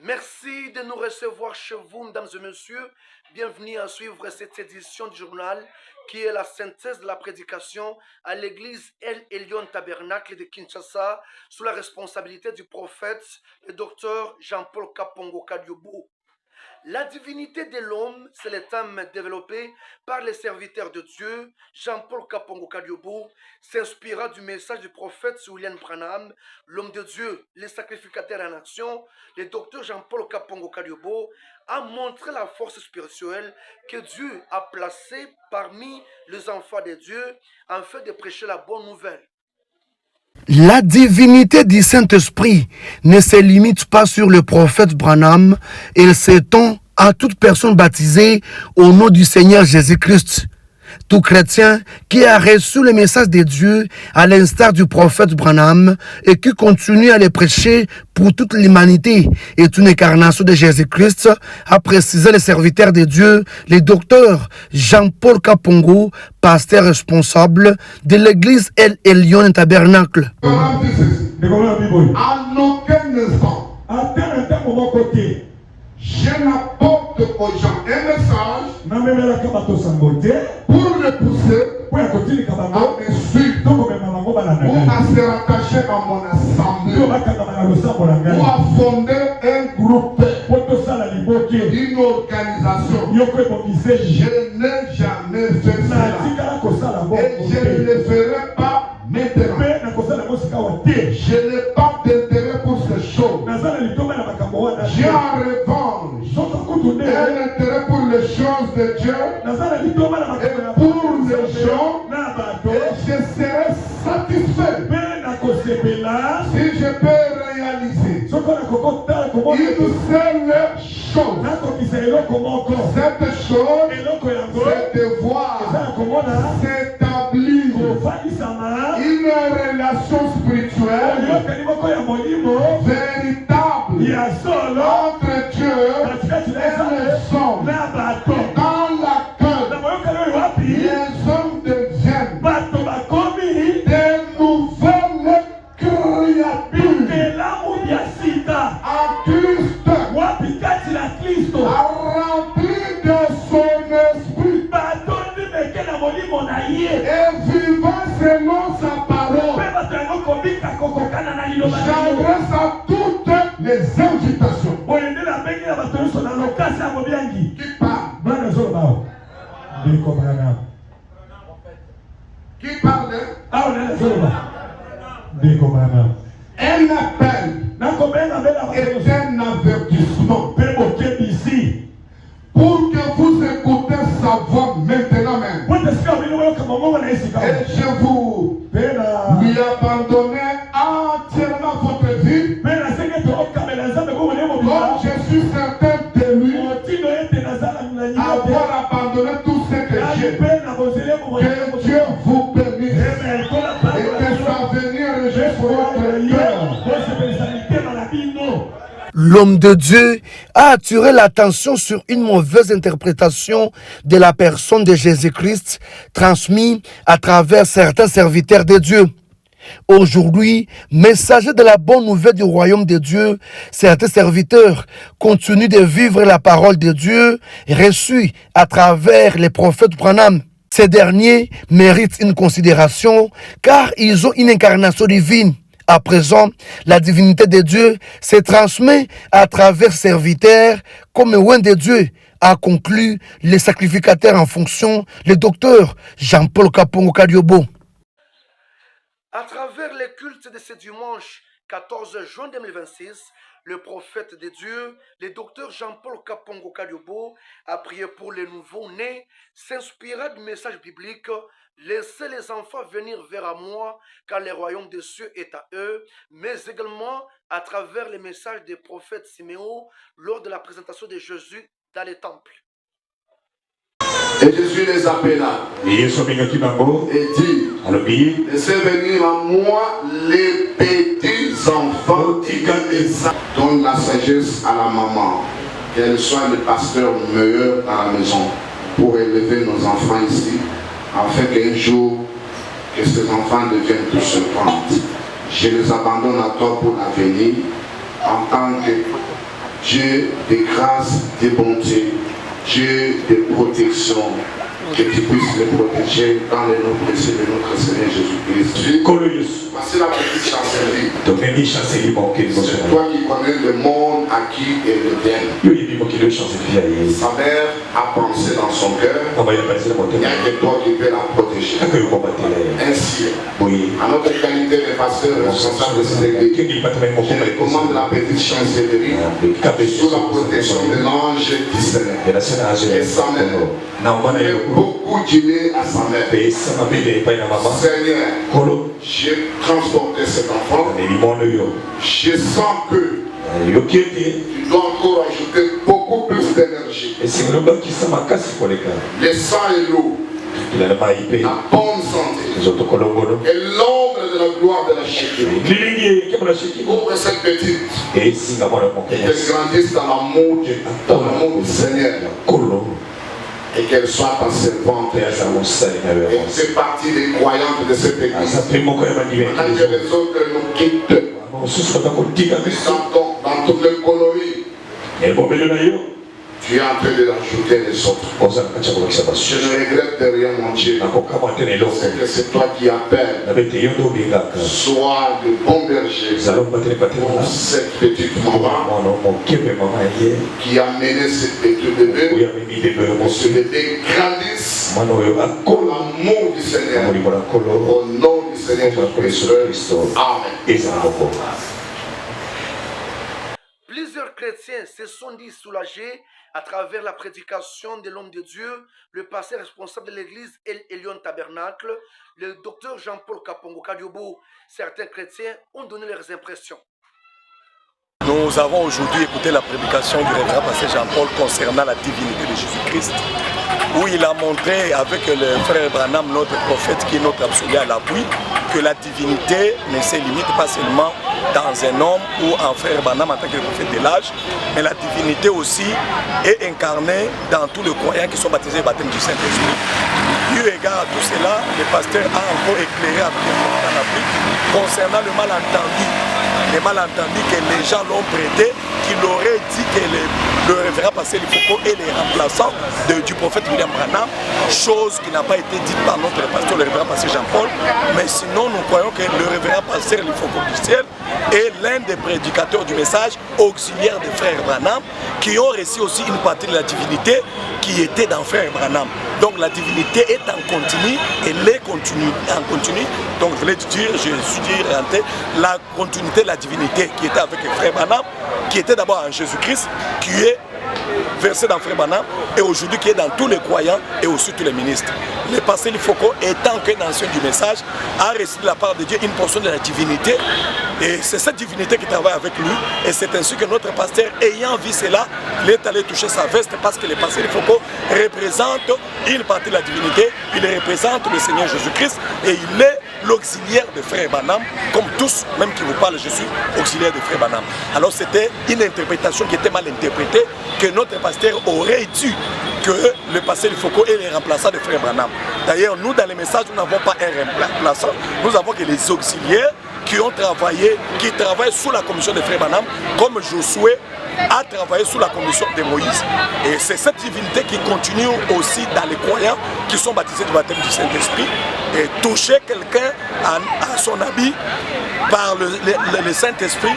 Merci de nous recevoir chez vous, mesdames et messieurs. Bienvenue à suivre cette édition du journal qui est la synthèse de la prédication à l'église El Elyon Tabernacle de Kinshasa sous la responsabilité du prophète, le docteur Jean-Paul Kapongo Kadiobo. La divinité de l'homme, c'est le thème développé par les serviteurs de Dieu. Jean-Paul Kapongo Kadiobo s'inspira du message du prophète William Branham, l'homme de Dieu, le sacrificateur en action. Le docteur Jean-Paul Kapongo Kadiobo a montré la force spirituelle que Dieu a placée parmi les enfants de Dieu afin de prêcher la bonne nouvelle. La divinité du Saint-Esprit ne se limite pas sur le prophète Branham, elle s'étend à toute personne baptisée au nom du Seigneur Jésus-Christ. Tout chrétien qui a reçu le message de Dieu à l'instar du prophète Branham et qui continue à le prêcher pour toute l'humanité est une incarnation de Jésus-Christ, a précisé le serviteur de Dieu, le docteur Jean-Paul Kapongo, pasteur responsable de l'église El Elyon Tabernacle. À aucun instant, je n'apporte aux gens un message pour les pousser à me suivre ou à se rattacher à mon assemblée ou à fonder un groupe, une organisation. Je n'ai jamais fait cela et je ne le ferai pas maintenant. Je n'ai pas d'intérêt pour ces choses. J'ai en revanche un intérêt pour les choses de Dieu et pour les gens, et je serai satisfait si je peux réaliser une seule chose. Cette chose, c'est de voir s'établir une relation spirituelle véritable entre Dieu et les hommes, dans laquelle les hommes deviennent des nouvelles créatures à Christ, remplis de son esprit et vivant selon sa parole. J'adresse à toutes les invitations. Qui parle? Un appel est un avertissement pour que vous écoutez sa voix maintenant même. Et je vous lui abandonnez entièrement votre vie. Comme je suis certain de lui avoir abandonné tout ce que j'ai. Que Dieu vous bénisse et que sa venue réjouisse votre cœur. L'homme de Dieu a attiré l'attention sur une mauvaise interprétation de la personne de Jésus-Christ transmise à travers certains serviteurs de Dieu. Aujourd'hui, messager de la bonne nouvelle du royaume de Dieu, certains serviteurs continuent de vivre la parole de Dieu reçue à travers les prophètes Branham. Ces derniers méritent une considération car ils ont une incarnation divine. À présent, la divinité de Dieu se transmet à travers serviteurs comme loin de Dieu, a conclu le sacrificateur en fonction, le docteur Jean-Paul Kapongo Kadiobo. À travers les cultes de ce dimanche 14 juin 2026, le prophète de Dieu, le docteur Jean-Paul Kapongo Kadiobo, a prié pour les nouveaux-nés, s'inspira du message biblique « Laissez les enfants venir vers moi, car le royaume des cieux est à eux », mais également à travers le message des prophètes Siméon lors de la présentation de Jésus dans les temples. Et Jésus les appela et dit, laissez venir à moi les petits enfants dont la sagesse à la maman, qu'elle soit le pasteur meilleur à la maison pour élever nos enfants ici, afin qu'un jour que ces enfants deviennent tous se prendre. Je les abandonne à toi pour l'avenir en tant que Dieu de grâce, de bonté, Dieu de protection, que tu puisses les protéger dans le nom précieux de notre Seigneur Jésus-Christ. Voici la petite chancellerie. C'est toi qui connais le monde à qui elle le donne. Sa mère a pensé dans son cœur, il n'y a que toi qui peux la protéger. Ainsi, à notre qualité de pasteur responsable de cette église, je recommande la petite chancellerie sous la protection de l'ange du Seigneur. Et sa mère, beaucoup d'idées à sa mère. Seigneur, j'ai transporté cet enfant. Je sens que tu dois encore ajouter beaucoup plus d'énergie. Le sang et l'eau, la bonne santé et l'ombre de la gloire de la Shekinah. Ouvre cette petite et qu'elle grandisse dans l'amour du Seigneur. Et qu'elle soit ta servante. Et c'est partie des croyantes de cette église. Pendant que les autres nous quittent, dans toutes les colories, tu es en train de rajouter les autres. Je ne regrette de rien, mon Dieu. C'est que c'est toi qui appelles. Sois de bon berger pour cette petite maman qui a mené ce petit bébé. Que ce bébé grandisse pour l'amour du Seigneur. Au nom du Seigneur Jésus-Christ. Amen. Plusieurs chrétiens se sont dit soulagés à travers la prédication de l'homme de Dieu, le pasteur responsable de l'église El Elyon Tabernacle, le docteur Jean-Paul Kapongo Kadiobo. Certains chrétiens ont donné leurs impressions. Nous avons aujourd'hui écouté la prédication du révérend pasteur Jean-Paul concernant la divinité de Jésus-Christ, où il a montré avec le frère Branham, notre prophète qui est notre absolu à l'appui, que la divinité ne se limite pas seulement dans un homme ou en frère Branham en tant que prophète de l'âge, mais la divinité aussi est incarnée dans tous les croyants qui sont baptisés au baptême du Saint-Esprit. Eu égard à tout cela, le pasteur a encore éclairé avec le l'appui concernant le malentendu. Les malentendus que les gens l'ont prêté, qu'il aurait dit que le révérend pasteur Lifoko est le remplaçant du prophète William Branham, chose qui n'a pas été dite par notre pasteur, le révérend pasteur Jean-Paul, mais sinon nous croyons que le révérend pasteur Lifoko du ciel est l'un des prédicateurs du message auxiliaire des frères Branham, qui ont reçu aussi une partie de la divinité qui était dans frère Branham. Donc la divinité est en continu, elle est en continu. Donc je voulais dire, je suis dit la continuité de la divinité qui était avec frère Branham, qui était d'abord en Jésus-Christ, qui est versé dans frère Branham et aujourd'hui qui est dans tous les croyants et aussi tous les ministres. Le pasteur Lifoko, étant qu'un ancien du message, a reçu de la part de Dieu une portion de la divinité et c'est cette divinité qui travaille avec lui et c'est ainsi que notre pasteur, ayant vu cela, il est allé toucher sa veste parce que le pasteur Lifoko représente une partie de la divinité, il représente le Seigneur Jésus-Christ et il est l'auxiliaire de frère Branham, comme tous, même qui vous parlent, je suis auxiliaire de frère Branham. Alors c'était une interprétation qui était mal interprétée, que notre pasteur aurait dû que le pasteur Lifoko est le remplaçant de frère Branham. D'ailleurs, nous dans les messages, nous n'avons pas un remplaçant, nous avons que les auxiliaires qui ont travaillé, qui travaillent sous la commission de frère Branham, comme Josué a travaillé sous la commission de Moïse. Et c'est cette divinité qui continue aussi dans les croyants qui sont baptisés du baptême du Saint-Esprit. Et toucher quelqu'un à son habit par le Saint-Esprit,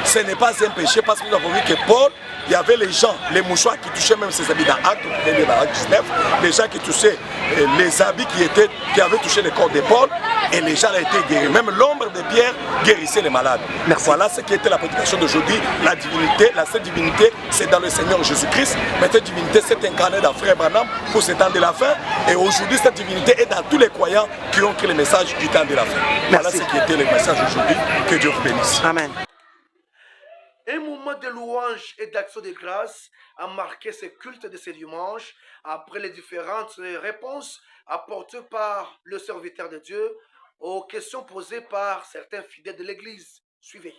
ce n'est pas un péché parce que nous avons vu que Paul, il y avait les gens, les mouchoirs qui touchaient même ses habits dans Actes 19, les gens qui touchaient les habits qui avaient touché le corps de Paul et les gens ont été guéris. Même l'ombre de Pierre guérissait les malades. Merci. Voilà ce qui était la prédication d'aujourd'hui. La divinité, la sainte divinité, c'est dans le Seigneur Jésus-Christ. Mais cette divinité s'est incarnée dans frère Branham pour ce temps de la fin. Et aujourd'hui, cette divinité est dans tous les croyants qui ont pris le message du temps de la fin. Voilà ce qui était le message aujourd'hui. Que Dieu vous bénisse. Amen. Un moment de louange et d'action de grâce a marqué ce culte de ce dimanche après les différentes réponses apportées par le serviteur de Dieu aux questions posées par certains fidèles de l'Église. Suivez.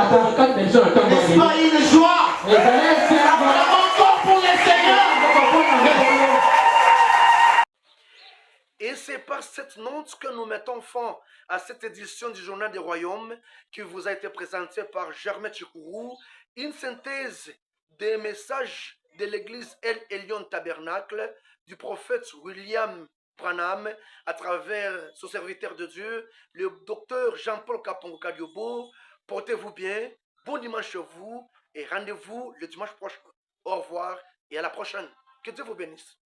N'est-ce pas une joie? Encore pour le Seigneur. Et c'est par cette note que nous mettons fin à cette édition du Journal des Royaumes qui vous a été présentée par Germain Chikourou, une synthèse des messages de l'église El Elyon Tabernacle du prophète William Branham à travers son serviteur de Dieu, le docteur Jean-Paul Kapongo Kadiobo. Portez-vous bien, bon dimanche à vous et rendez-vous le dimanche prochain. Au revoir et à la prochaine. Que Dieu vous bénisse.